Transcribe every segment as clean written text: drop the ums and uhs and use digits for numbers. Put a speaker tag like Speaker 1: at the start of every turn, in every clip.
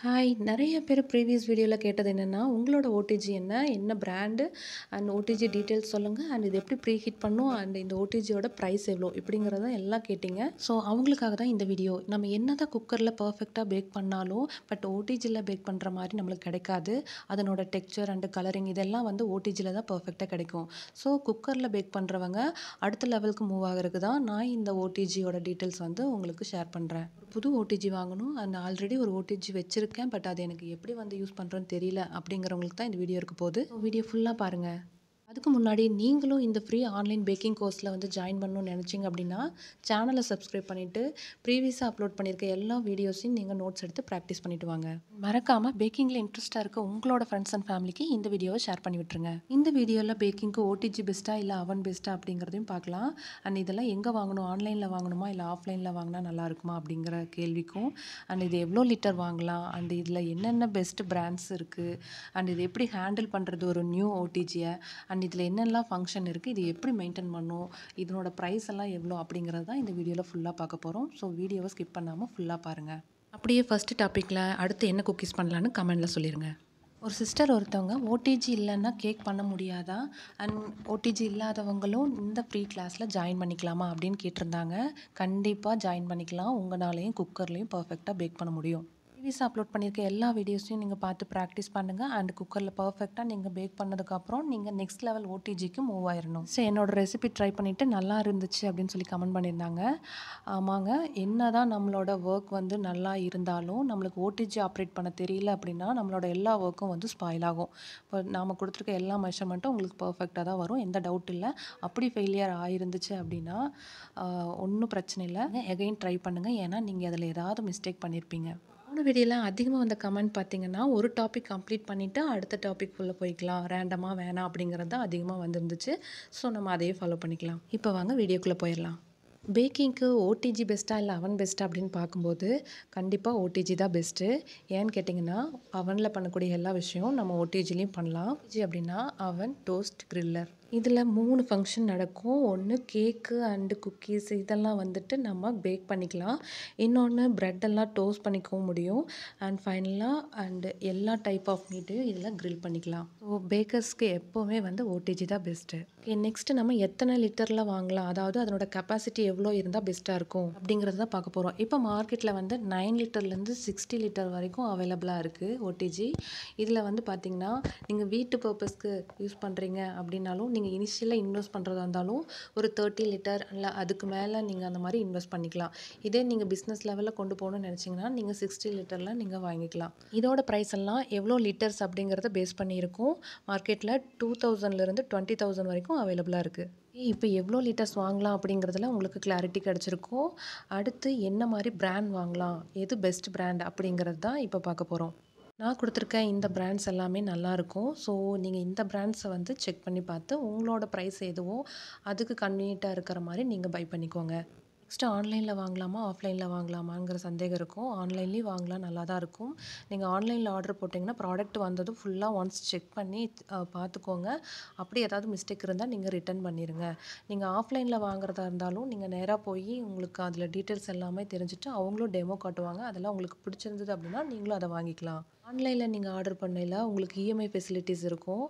Speaker 1: Hi! நெறைய பேர் previous வீடியோல கேட்டது என்னன்னா, உங்களோட ஓடிஜி என்ன? என்ன பிராண்டு? அண்ட் ஓடிஜி டீட்டெயில்ஸ் சொல்லுங்க. அண்ட் இது எப்படி ப்ரீ ஹீட் பண்ணும்? அண்ட் இந்த ஓடிஜியோட பிரைஸ் எவ்வளோ? இப்படிங்கிறத எல்லாம் கேட்டீங்க. ஸோ அவங்களுக்காக தான் இந்த வீடியோ. நம்ம என்னதான் குக்கர்ல பெர்ஃபெக்ட்டா பேக் பண்ணாலும், பட் ஓடிஜில பேக் பண்ற மாரி நம்மளுக்கு கிடைக்காது. அதனோட டெக்ஸ்சர் அண்ட் கலரிங் இதெல்லாம் வந்து ஓடிஜில தான் பெர்ஃபெக்ட்டா கிடைக்கும். ஸோ குக்கர்ல பேக் பண்றவங்க அடுத்த லெவலுக்கு மூவ் ஆகுறதுக்கு தான் நான் இந்த ஓடிஜியோட டீட்டெயில்ஸ் வந்து உங்களுக்கு ஷேர் பண்றேன். ஒரு புது ஓடிஜி வாங்கணும். அண்ட் ஆல்ரெடி ஒரு ஓடிஜி வச்சிருக்கேன். பட் அது எனக்கு எப்படி வந்து யூஸ் பண்றதுன்னு தெரியல அப்படிங்கிறவங்களுக்கு தான் இந்த வீடியோ இருக்க போகுது. வீடியோ ஃபுல்லா பாருங்க. அதுக்கு முன்னாடி நீங்களும் இந்த ஃப்ரீ ஆன்லைன் பேக்கிங் கோர்ஸில் வந்து ஜாயின் பண்ணணும்னு நினச்சிங்க அப்படின்னா சேனலை சப்ஸ்கிரைப் பண்ணிவிட்டு ப்ரீவியஸாக அப்லோட் பண்ணியிருக்க எல்லா வீடியோஸையும் நீங்கள் நோட்ஸ் எடுத்து ப்ராக்டிஸ் பண்ணிட்டு வாங்க. மறக்காமல் பேக்கிங்கில் இன்ட்ரெஸ்ட்டாக இருக்க உங்களோட ஃப்ரெண்ட்ஸ் அண்ட் ஃபேமிலிக்கு இந்த வீடியோவை ஷேர் பண்ணி விட்டுருங்க. இந்த வீடியோவில் பேக்கிங்க்கு ஓடிஜி பெஸ்ட்டாக இல்லை அவன் பெஸ்ட்டாக அப்படிங்கிறதையும் பார்க்கலாம். அண்ட் இதெல்லாம் எங்கே வாங்கணும், ஆன்லைனில் வாங்கணுமா இல்லை ஆஃப்லைனில் வாங்கினா நல்லா இருக்குமா அப்படிங்கிற கேள்விக்கும், அண்ட் இது எவ்வளோ லிட்டர் வாங்கலாம், அண்ட் இதில் என்னென்ன பெஸ்ட் பிராண்ட்ஸ் இருக்குது, அண்ட் இது எப்படி ஹேண்டில் பண்ணுறது ஒரு நியூ ஓடிஜியை, அண்ட் இதில் என்னெல்லாம் ஃபங்க்ஷன் இருக்குது, இது எப்படி மெயின்டைன் பண்ணும், இதனோட ப்ரைஸ் எல்லாம் எவ்வளோ அப்படிங்கிறது தான் இந்த வீடியோவில் ஃபுல்லாக பார்க்க போகிறோம். ஸோ வீடியோவை ஸ்கிப் பண்ணாமல் ஃபுல்லாக பாருங்கள். அப்படியே ஃபஸ்ட்டு டாப்பிக்கில் அடுத்து என்ன குக்கீஸ் பண்ணலான்னு கமெண்டில் சொல்லிடுங்க. ஒரு சிஸ்டர் ஒருத்தவங்க ஓடிஜி இல்லைன்னா கேக் பண்ண முடியாதா, அண்ட் ஓடிஜி இல்லாதவங்களும் இந்த ஃப்ரீ கிளாஸில் ஜாயின் பண்ணிக்கலாமா அப்படின்னு கேட்டிருந்தாங்க. கண்டிப்பாக ஜாயின் பண்ணிக்கலாம். உங்களாலேயும் குக்கர்லேயும் பர்ஃபெக்டாக பேக் பண்ண முடியும். ப்ரீவியஸாக அப்லோட் பண்ணியிருக்க எல்லா வீடியோஸையும் நீங்கள் பார்த்து ப்ராக்டிஸ் பண்ணுங்கள். அண்ட் குக்கரில் பர்ஃபெக்டாக நீங்கள் பேக் பண்ணதுக்கப்புறம் நீங்கள் நெக்ஸ்ட் லெவல் ஓடிஜிக்கு மூவ் ஆயிடணும். ஸோ என்னோட ரெசிபி ட்ரை பண்ணிவிட்டு நல்லா இருந்துச்சு அப்படின்னு சொல்லி கமெண்ட் பண்ணியிருந்தாங்க. ஆமாங்க, என்ன தான் நம்மளோட ஒர்க் வந்து நல்லா இருந்தாலும் நம்மளுக்கு ஓடிஜி ஆப்ரேட் பண்ண தெரியல அப்படின்னா நம்மளோட எல்லா ஒர்க்கும் வந்து ஸ்பாயில் ஆகும். இப்போ நாம் கொடுத்துருக்க எல்லா மெஷர்மெண்ட்டும் உங்களுக்கு பர்ஃபெக்டாக தான் வரும், எந்த டவுட் இல்லை. அப்படி ஃபெயிலியர் ஆயிருந்துச்சு அப்படின்னா ஒன்றும் பிரச்சனை இல்லை, எகைன் ட்ரை பண்ணுங்கள். ஏன்னா நீங்கள் அதில் ஏதாவது மிஸ்டேக் பண்ணியிருப்பீங்க. போன வீடியோவில் அதிகமாக வந்த கமெண்ட் பார்த்தீங்கன்னா, ஒரு டாபிக் கம்ப்ளீட் பண்ணிவிட்டு அடுத்த டாபிக் உள்ள போய்க்கலாம், ரேண்டமாக வேணாம் அப்படிங்கிறது தான் அதிகமாக வந்துருந்துச்சு. ஸோ நம்ம அதையே ஃபாலோ பண்ணிக்கலாம். இப்போ வாங்க வீடியோக்குள்ளே போயிடலாம். பேக்கிங்க்கு ஓடிஜி பெஸ்ட்டா இல்லை அவன் பெஸ்ட்டா அப்படின்னு பார்க்கும்போது கண்டிப்பாக ஓடிஜி தான் பெஸ்ட்டு. ஏன்னு கேட்டிங்கன்னா, அவனில் பண்ணக்கூடிய எல்லா விஷயம் நம்ம ஓடிஜிலையும் பண்ணலாம். ஓடிஜி அப்படின்னா அவன், டோஸ்ட், கிரில்லர். இதில் 3 ஃபங்க்ஷன் நடக்கும். ஒன்று கேக்கு அண்டு குக்கீஸ் இதெல்லாம் வந்துட்டு நம்ம பேக் பண்ணிக்கலாம். இன்னொன்று ப்ரெட்டெல்லாம் டோஸ்ட் பண்ணிக்கவும் முடியும். அண்ட் ஃபைனலாக அண்டு எல்லா டைப் ஆஃப் மீட்டையும் இதில் க்ரில் பண்ணிக்கலாம். ஸோ பேக்கர்ஸ்க்கு எப்போவுமே வந்து ஓடிஜி தான் பெஸ்ட்டு. ஓகே, நெக்ஸ்ட்டு நம்ம எத்தனை லிட்டரில் வாங்கலாம், அதாவது அதனோட கெப்பாசிட்டி எவ்வளோ இருந்தால் பெஸ்ட்டாக இருக்கும் அப்படிங்கிறத தான் பார்க்க போகிறோம். இப்போ மார்க்கெட்டில் வந்து 9 லிட்டர்லேருந்து 60 லிட்டர் வரைக்கும் அவைலபிளாக இருக்குது ஓடிஜி. இதில் வந்து பார்த்திங்கன்னா, நீங்கள் வீட்டு பர்பஸ்க்கு யூஸ் பண்ணுறீங்க அப்படின்னாலும், நீங்கள் இனிஷியலாக இன்வெஸ்ட் பண்ணுறதா இருந்தாலும் ஒரு 30 லிட்டர் இல்லை அதுக்கு மேலே நீங்கள் அந்த மாதிரி இன்வெஸ்ட் பண்ணிக்கலாம். இதே நீங்கள் பிஸ்னஸ் லெவலில் கொண்டு போகணும்னு நினச்சிங்கன்னா நீங்கள் 60 லிட்டரில் நீங்கள் வாங்கிக்கலாம். இதோட ப்ரைஸ் எல்லாம் எவ்வளோ லிட்டர்ஸ் அப்படிங்கிறத பேஸ் பண்ணியிருக்கும். மார்க்கெட்டில் 2000லேருந்து 20,000 வரைக்கும் அவைலபிளாக இருக்குது. இப்போ எவ்வளோ லிட்டர்ஸ் வாங்கலாம் அப்படிங்கிறதுல உங்களுக்கு கிளாரிட்டி கிடச்சிருக்கும். அடுத்து என்ன மாதிரி பிராண்ட் வாங்கலாம், எது பெஸ்ட் பிராண்ட் அப்படிங்கிறது தான் இப்போ பார்க்க போகிறோம். நான் கொடுத்துருக்க இந்த பிராண்ட்ஸ் எல்லாமே நல்லாயிருக்கும். ஸோ நீங்கள் இந்த பிராண்ட்ஸை வந்து செக் பண்ணி பார்த்து உங்களோட ப்ரைஸ் எதுவோ அதுக்கு கன்வீனியண்ட்டாக இருக்கிற மாதிரி நீங்கள் பை பண்ணிக்கோங்க. நெக்ஸ்ட்டு ஆன்லைனில் வாங்கலாமா ஆஃப்லைனில் வாங்கலாமாங்கிற சந்தேகம் இருக்கும். ஆன்லைன்லேயும் வாங்கலாம், நல்லா தான் இருக்கும். நீங்கள் ஆன்லைனில் ஆர்டர் போட்டிங்கன்னா ப்ராடக்ட் வந்ததும் ஃபுல்லாக ஒன்ஸ் செக் பண்ணி பார்த்துக்கோங்க. அப்படி ஏதாவது மிஸ்டேக் இருந்தால் நீங்கள் ரிட்டர்ன் பண்ணிடுங்க. நீங்கள் ஆஃப்லைனில் வாங்குறதா இருந்தாலும் நீங்கள் நேராக போய் உங்களுக்கு அதில் டீட்டெயில்ஸ் எல்லாமே தெரிஞ்சுட்டு அவங்களும் டெமோ காட்டுவாங்க. அதெல்லாம் உங்களுக்கு பிடிச்சிருந்தது அப்படின்னா நீங்களும் அதை வாங்கிக்கலாம். ஆன்லைனில் நீங்கள் ஆர்டர் பண்ணையில் உங்களுக்கு இஎம்ஐ ஃபெசிலிட்டிஸ் இருக்கும்.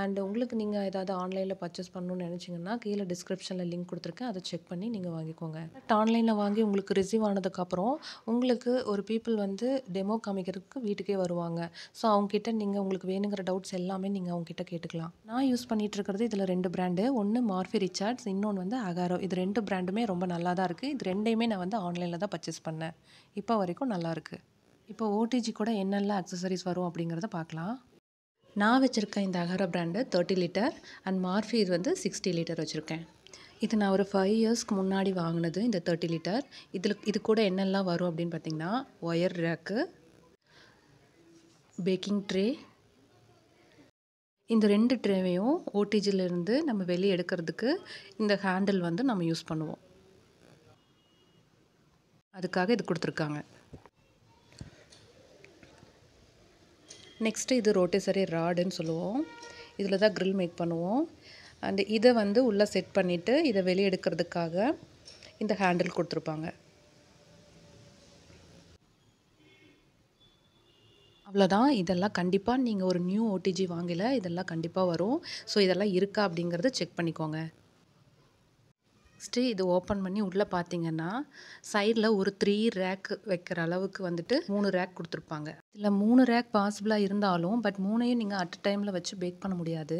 Speaker 1: அண்ட் உங்களுக்கு நீங்கள் ஏதாவது ஆன்லைனில் பர்ச்சேஸ் பண்ணணும்னு நினச்சிங்கன்னா கீழே டிஸ்கிரிப்ஷனில் லிங்க் கொடுத்துருக்கேன், அதை செக் பண்ணி நீங்கள் வாங்கிக்கோங்க. ஆன்லைனில் வாங்கி உங்களுக்கு ரிசீவ் ஆனதுக்கப்புறம் உங்களுக்கு ஒரு பீப்புள் வந்து டெமோ காமிக்கிறதுக்கு வீட்டுக்கே வருவாங்க. ஸோ அவங்ககிட்ட நீங்கள் உங்களுக்கு வேணுங்கிற டவுட்ஸ் எல்லாமே நீங்கள் அவங்ககிட்ட கேட்டுக்கலாம். நான் யூஸ் பண்ணிகிட்டு இருக்கிறது இதில் 2 பிராண்டு. ஒன்று மார்ஃபி ரிச்சார்ட்ஸ், இன்னொன்று வந்து அகாரோ. இது 2 பிராண்டுமே ரொம்ப நல்லா தான் இருக்குது. இது ரெண்டையுமே நான் வந்து ஆன்லைனில் தான் பர்ச்சேஸ் பண்ணேன். இப்போ வரைக்கும் நல்லாயிருக்கு. இப்போ ஓடிஜி கூட என்னெல்லாம் அக்சசரிஸ் வரும் அப்படிங்கிறத பார்க்கலாம். நான் வச்சுருக்க இந்த Agaro brand 30 litre and Murphy இது வந்து 60 லிட்டர் வச்சுருக்கேன். இது நான் ஒரு 5 இயர்ஸ்க்கு முன்னாடி வாங்கினது இந்த 30 லிட்டர். இது கூட என்னெல்லாம் வரும் அப்படின்னு பார்த்தீங்கன்னா, ஒயர் ரேக்கு, பேக்கிங் ட்ரே. இந்த 2 ட்ரேவையும் ஓடிஜிலேருந்து நம்ம வெளியே எடுக்கிறதுக்கு இந்த ஹேண்டில் வந்து நம்ம யூஸ் பண்ணுவோம். அதுக்காக இது கொடுத்துருக்காங்க. நெக்ஸ்ட்டு இது ரோட்டேசரி ராடுன்னு சொல்லுவோம். இதில் தான் க்ரில் மேக் பண்ணுவோம். அண்ட் இதை வந்து உள்ளே செட் பண்ணிவிட்டு இதை வெளியே எடுக்கிறதுக்காக இந்த ஹேண்டில் கொடுத்துருப்பாங்க. அவ்வளோதான். இதெல்லாம் கண்டிப்பா நீங்க ஒரு நியூ ஓடிஜி வாங்கயில இதெல்லாம் கண்டிப்பா வரும். ஸோ இதெல்லாம் இருக்கா அப்படிங்கிறத செக் பண்ணிக்கோங்க. நெக்ஸ்ட்டு இது ஓப்பன் பண்ணி உள்ள பார்த்தீங்கன்னா, சைட்ல ஒரு 3 ரேக் வைக்கிற அளவுக்கு வந்துட்டு 3 ரேக் குடுத்துருப்பாங்க. இதுல 3 ரேக் பாசிபிளா இருந்தாலும், பட் 3யும் நீங்க அட் அ டைம்ல வச்சு பேக் பண்ண முடியாது.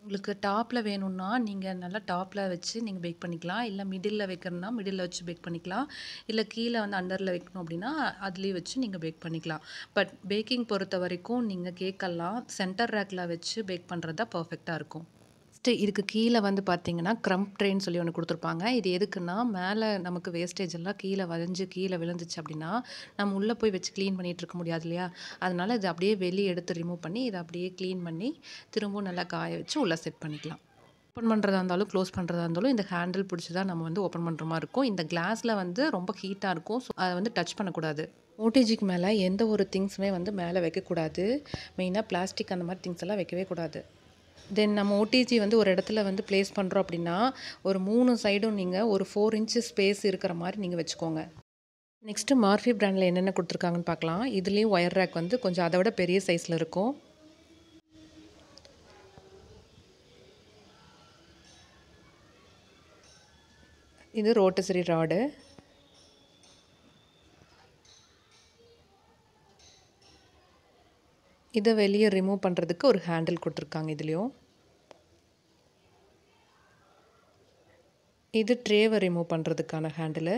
Speaker 1: உங்களுக்கு டாப்ல வேணும்னா, நீங்க நல்லா டாப்ல வச்சு நீங்க பேக் பண்ணிக்கலாம். இல்ல மிடில்ல வைக்கிறதுனா மிடில்ல வச்சு பேக் பண்ணிக்கலாம். இல்ல கீழ வந்து அண்டர்ல வைக்கணும் அப்படின்னா, அதுலயும் வச்சு நீங்க பேக் பண்ணிக்கலாம். பட் பேக்கிங் பொறுத்தவரைக்கும் நீங்க கேக்கெல்லாம் சென்டர் ரேக்ல வச்சு பேக் பண்றது தான் பெர்ஃபெக்ட்டா இருக்கும். நெக்ஸ்ட்டு இதுக்கு கீழ வந்து பார்த்தீங்கன்னா, க்ரம்ப் ட்ரேன்னு சொல்லி ஒண்ணு குடுத்துருப்பாங்க. இது எதுக்குன்னா, மேல நமக்கு வேஸ்டேஜ் எல்லாம் கீழ வழிஞ்சு கீழ விழுந்துச்சு அப்படின்னா, நம்ம உள்ள போய் வச்சு கிளீன் பண்ணிட்டு இருக்க முடியாது இல்லையா? அதனால இத அப்படியே வெளிய எடுத்து ரிமூவ் பண்ணி, இத அப்படியே கிளீன் பண்ணி, திரும்பவும் நல்லா காய வச்சு உள்ள செட் பண்ணிக்கலாம். ஓப்பன் பண்றதா இருந்தாலும், க்ளோஸ் பண்றதா இருந்தாலும், இந்த ஹேண்டில் புடிச்சு தான் நம்ம வந்து ஓப்பன் பண்ற மாரி இருக்கும். இந்த கிளாஸ்ல வந்து ரொம்ப ஹீட்டா இருக்கும். ஸோ, அத வந்து டச் பண்ணக்கூடாது. ஓடிஜிக்கு மேல எந்த ஒரு திங்ஸுமே வந்து மேல வைக்கக்கூடாது. மெயினா பிளாஸ்டிக் அந்த மாரி திங்ஸ் எல்லாம் வைக்கவே கூடாது. தென் நம்ம ஓடிஜி வந்து ஒரு இடத்துல வந்து பிளேஸ் பண்ணுறோம் அப்படின்னா, ஒரு 3 சைடும் நீங்க ஒரு 4 இன்ச்சஸ் ஸ்பேஸ் இருக்கிற மாரி நீங்க வச்சுக்கோங்க. நெக்ஸ்ட்டு மார்ஃபி பிராண்ட்ல என்னென்ன குடுத்துருக்காங்கன்னு பார்க்கலாம். இதுலயும் ஒயர் ரேக் வந்து கொஞ்சம் அத விட பெரிய சைஸ்ல இருக்கும். இது ரோட்டிசரி ராடு. இத வெளிய ரிமூவ் பண்றதுக்கு ஒரு ஹேண்டில் குடுத்துருக்காங்க இதுலயும். இது ட்ரேவ ரிமூவ் பண்றதுக்கான ஹேண்டிலு.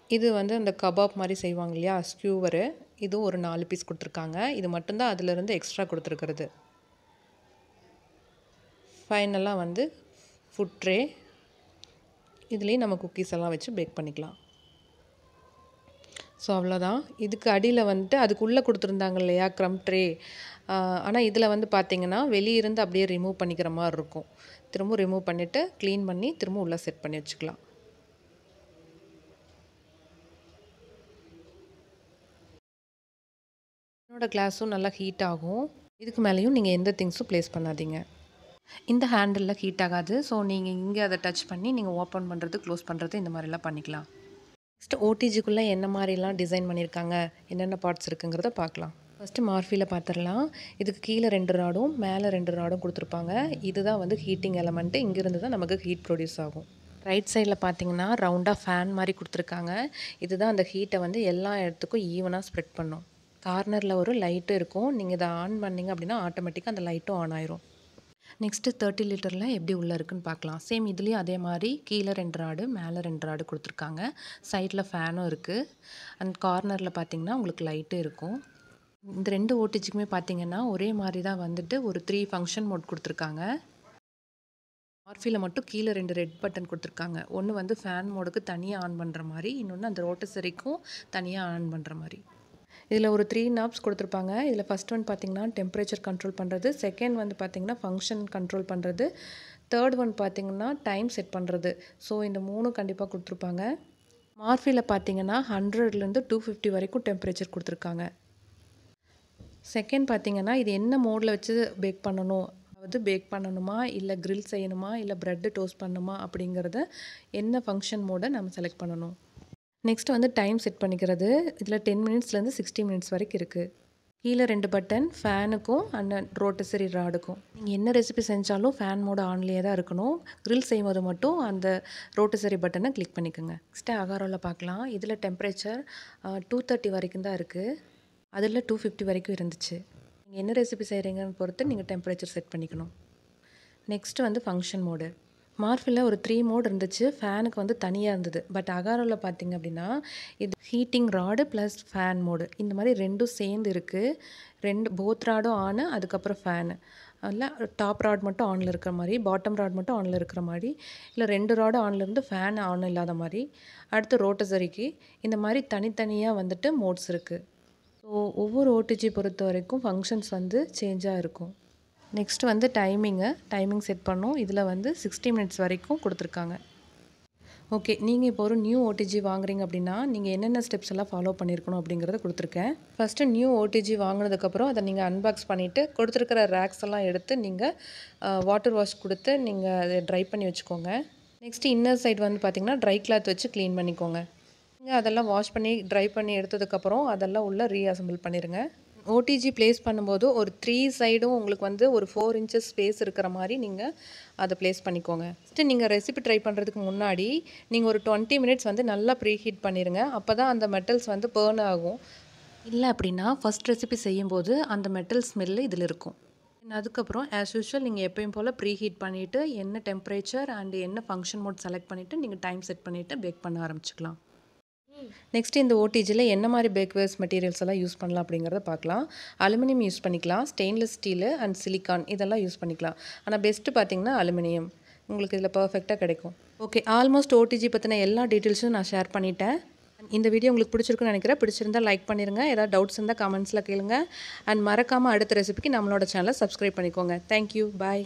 Speaker 1: இது வந்து அந்த கபாப் மாரி செய்வாங்க இல்லையா? ஸ்க்யூவரு. இதுவும் ஒரு 4 பீஸ் குடுத்துருக்காங்க. இது மட்டும் தான் அதிலிருந்து எக்ஸ்ட்ரா குடுத்துருக்கிறது. ஃபைனலா வந்து ஃபுட் ட்ரே. இதுலயும் நம்ம குக்கீஸ் எல்லாம் வச்சு பேக் பண்ணிக்கலாம். ஸோ அவ்வளோதான். இதுக்கு அடியில வந்துட்டு அதுக்குள்ள குடுத்துருந்தாங்க இல்லையா? Crumb tray. ஆனா இதில வந்து பார்த்தீங்கன்னா, வெளிய இருந்து அப்படியே ரிமூவ் பண்ணிக்கிற மாரி இருக்கும். திரும்ப ரிமூவ் பண்ணிட்டு, கிளீன் பண்ணி திரும்ப உள்ள செட் பண்ணி வச்சுக்கலாம். என்னோட கிளாஸும் நல்லா ஹீட் ஆகும். இதுக்கு மேலேயும் நீங்க எந்த திங்ஸும் பிளேஸ் பண்ணாதீங்க. இந்த ஹேண்டில்ல ஹீட் ஆகாது. ஸோ நீங்க இங்க அத டச் பண்ணி நீங்க ஓப்பன் பண்றது, க்ளோஸ் பண்றது இந்த மாரிலாம் பண்ணிக்கலாம். நெக்ஸ்ட் ஓடிஜிக்குள்ள என்ன மாரிலாம் டிசைன் பண்ணியிருக்காங்க, என்னென்ன பார்ட்ஸ் இருக்குங்கிறத பார்க்கலாம். ஃபர்ஸ்ட்டு மார்ஃபில பார்த்துரலாம். இதுக்கு கீழ 2 ராடும், மேல 2 ராடும் குடுத்துருப்பாங்க. இதுதான் வந்து ஹீட்டிங் எலமெண்ட். இங்கிருந்து தான் நமக்கு ஹீட் ப்ரொடியூஸ் ஆகும். ரைட் சைட்ல பார்த்தீங்கன்னா, ரவுண்டா ஃபேன் மாரி குடுத்துருக்காங்க. இதுதான் அந்த ஹீட்ட வந்து எல்லா இடத்துக்கும் ஈவனா ஸ்ப்ரெட் பண்ணும். கார்னர்ல ஒரு லைட் இருக்கும். நீங்க இத ஆன் பண்ணீங்க அப்படின்னா, ஆட்டோமேட்டிக்கா அந்த லைட்டும் ஆன் ஆயிரும். நெக்ஸ்ட்டு 30 லிட்டர்ல எப்படி உள்ள இருக்குன்னு பார்க்கலாம். சேம் இதுலயும் அதே மாரி கீழ 2 ராடு, மேல 2 ராடு குடுத்துருக்காங்க. சைட்ல ஃபேனும் இருக்கு. அண்ட் கார்னர்ல பார்த்தீங்கன்னா, உங்களுக்கு லைட்டும் இருக்கும். இந்த 2 ஓடிஜிக்குமே பார்த்தீங்கன்னா, ஒரே மாரி தான் வந்துட்டு ஒரு 3 ஃபங்ஷன் மோட் குடுத்துருக்காங்க. ஆர்ஃபில மட்டும் கீழ 2 ரெட் பட்டன் குடுத்துருக்காங்க. ஒண்ணு வந்து ஃபேன் மோடுக்கு தனியா ஆன் பண்ற மாரி, இன்னொன்னு அந்த ரோட்டிசரிக்கும் தனியா ஆன் பண்ற மாரி. இதில ஒரு 3 நாப்ஸ் குடுத்துருப்பாங்க. இதில ஃபர்ஸ்ட் ஒன் பார்த்தீங்கன்னா, டெம்பரேச்சர் கண்ட்ரோல் பண்றது. செகண்ட் வந்து பார்த்தீங்கன்னா, ஃபங்ஷன் கண்ட்ரோல் பண்றது. தேர்ட் ஒன் பார்த்தீங்கன்னா, டைம் செட் பண்றது. ஸோ இந்த 3ம் கண்டிப்பா குடுத்துருப்பாங்க. மார்ஃபில பார்த்தீங்கன்னா, 100லேருந்து 250 வரைக்கும் டெம்பரேச்சர் குடுத்துருக்காங்க. செகண்ட் பார்த்தீங்கன்னா, இது என்ன மோட்ல வச்சு பேக் பண்ணணும். அதாவது பேக் பண்ணணுமா, இல்ல கிரில் செய்யணுமா, இல்ல பிரெட் டோஸ்ட் பண்ணணுமா அப்படிங்கிறத என்ன ஃபங்ஷன் மோட நம்ம செலக்ட் பண்ணணும். நெக்ஸ்ட் வந்து டைம் செட் பண்ணிக்கிறது. இதில 10 மினிட்ஸ்லேருந்து 60 மினிட்ஸ் வரைக்கும் இருக்கு. கீழ 2 பட்டன் ஃபேனுக்கும் அண்ட் ரோட்டிசரி ராடுக்கும். நீங்க என்ன ரெசிபி செஞ்சாலும் ஃபேன் மோட் ஆன்லயே தான் இருக்கணும். கிரில் செய்யும்போது மட்டும் அந்த ரோட்டிசரி பட்டன கிளிக் பண்ணிக்கோங்க. நெக்ஸ்ட் அகாரோல பார்க்கலாம். இதில டெம்பரேச்சர் 230 வரைக்கும் தான் இருக்கு. அதில 250 வரைக்கும் இருந்துச்சு. நீங்க என்ன ரெசிபி செய்கிறீங்கன்னு பொறுத்து நீங்க டெம்பரேச்சர் செட் பண்ணிக்கணும். நெக்ஸ்ட் வந்து ஃபங்ஷன் மோடு. மார்ஃபில ஒரு 3 மோட் இருந்துச்சு. ஃபேனுக்கு வந்து தனியா இருந்தது. பட் அகாரோல பார்த்தீங்க அப்படின்னா, இது heating rod plus fan mode. இந்த மாரி 2ம் சேர்ந்து இருக்கு. போத் ராடும் ஆனு, அதுக்கப்புறம் ஃபேனு. இல்ல டாப் ராட் மட்டும் ஆன்ல இருக்கிற மாரி, பாட்டம் ராட் மட்டும் ஆன்ல இருக்கிற மாரி, இல்ல 2 ராடும் ஆன்ல இருந்து ஃபேன் ஆன் இல்லாத மாரி, அடுத்து ரோட்டிசரிக்கு இந்த மாரி தனித்தனியா வந்துட்டு மோட்ஸ் இருக்கு. ஸோ ஒவ்வொரு ஓடிஜி பொறுத்தவரைக்கும் ஃபங்ஷன்ஸ் வந்து சேஞ்சா இருக்கும். நெக்ஸ்ட் வந்து டைமிங் செட் பண்ணோம். இதில வந்து 60 மினிட்ஸ் வரைக்கும் குடுத்துருக்காங்க. ஓகே. நீங்க இப்போ ஒரு நியூ ஓடிஜி வாங்குறீங்க அப்படின்னா, நீங்க என்னென்ன ஸ்டெப்ஸ் எல்லாம் ஃபாலோ பண்ணியிருக்கணும் அப்படிங்கிறத குடுத்துருக்கேன். ஃபர்ஸ்ட்டு நியூ ஓடிஜி வாங்குனதுக்கப்புறம் அத நீங்க அன்பாக்ஸ் பண்ணிட்டு, குடுத்துருக்கிற ரேக்ஸ் எல்லாம் எடுத்து நீங்க வாட்டர் வாஷ் குடுத்து நீங்க அத ட்ரை பண்ணி வச்சுக்கோங்க. நெக்ஸ்ட் இன்னர் சைடு வந்து பார்த்தீங்கன்னா, ட்ரை கிளாத் வச்சு கிளீன் பண்ணிக்கோங்க. நீங்க அதெல்லாம் வாஷ் பண்ணி, ட்ரை பண்ணி எடுத்ததுக்கப்புறம் அதெல்லாம் உள்ள ரீஅசெம்பிள் பண்ணிருங்க. ஓடிஜி பிளேஸ் பண்ணும்போது ஒரு 3 சைடும் உங்களுக்கு வந்து ஒரு 4 இன்ச்சஸ் ஸ்பேஸ் இருக்கிற மாரி நீங்க அத பிளேஸ் பண்ணிக்கோங்க. ஃபர்ஸ்ட்டு நீங்க ரெசிபி ட்ரை பண்ணுறதுக்கு முன்னாடி, நீங்க ஒரு 20 மினிட்ஸ் வந்து நல்லா ப்ரீஹீட் பண்ணிருங்க. அப்பதான் அந்த மெட்டல்ஸ் வந்து பர்ன் ஆகும். இல்ல அப்படின்னா, ஃபர்ஸ்ட் ரெசிபி செய்யும்போது அந்த மெட்டல் ஸ்மெல்லு இதில இருக்கும். அதுக்கப்புறம் ஆஸ் யூசுவல் நீங்க எப்பயும் போல ப்ரீஹீட் பண்ணிட்டு, என்ன டெம்பரேச்சர் அண்ட் என்ன ஃபங்ஷன் மோட் செலக்ட் பண்ணிட்டு, நீங்க டைம் செட் பண்ணிட்டு பேக் பண்ண ஆரம்பிச்சுக்கலாம். நெக்ஸ்ட் இந்த ஓடிஜில என்ன மாரி பேக்வேர்ஸ் மெட்டீரியல்ஸ் எல்லாம் யூஸ் பண்ணலாம் அப்படிங்கிறத பார்க்கலாம். அலுமினியம் யூஸ் பண்ணிக்கலாம், ஸ்டெயின்லெஸ் ஸ்டீலு அண்ட் சிலிக்கான் இதெல்லாம் யூஸ் பண்ணிக்கலாம். ஆனா பெஸ்ட்டு பார்த்தீங்கன்னா அலுமினியம். உங்களுக்கு இதில பெர்ஃபெக்ட்டா கிடைக்கும். ஓகே, ஆல்மோஸ்ட் ஓடிஜி பத்தின எல்லா டீட்டெயில்ஸும் நான் ஷேர் பண்ணிட்டேன். இந்த வீடியோ உங்களுக்கு பிடிச்சிருக்குன்னு நினைக்கிறேன். பிடிச்சிருந்தா லைக் பண்ணிருங்க. ஏதாவது டவுட்ஸ் இருந்தா கமெண்ட்ஸ்ல கேளுங்க. அண்ட் மறக்காம அடுத்த ரெசிபிக்கு நம்மளோட சேனலை சப்ஸ்கிரைப் பண்ணிக்கோங்க. Thank you. பாய்.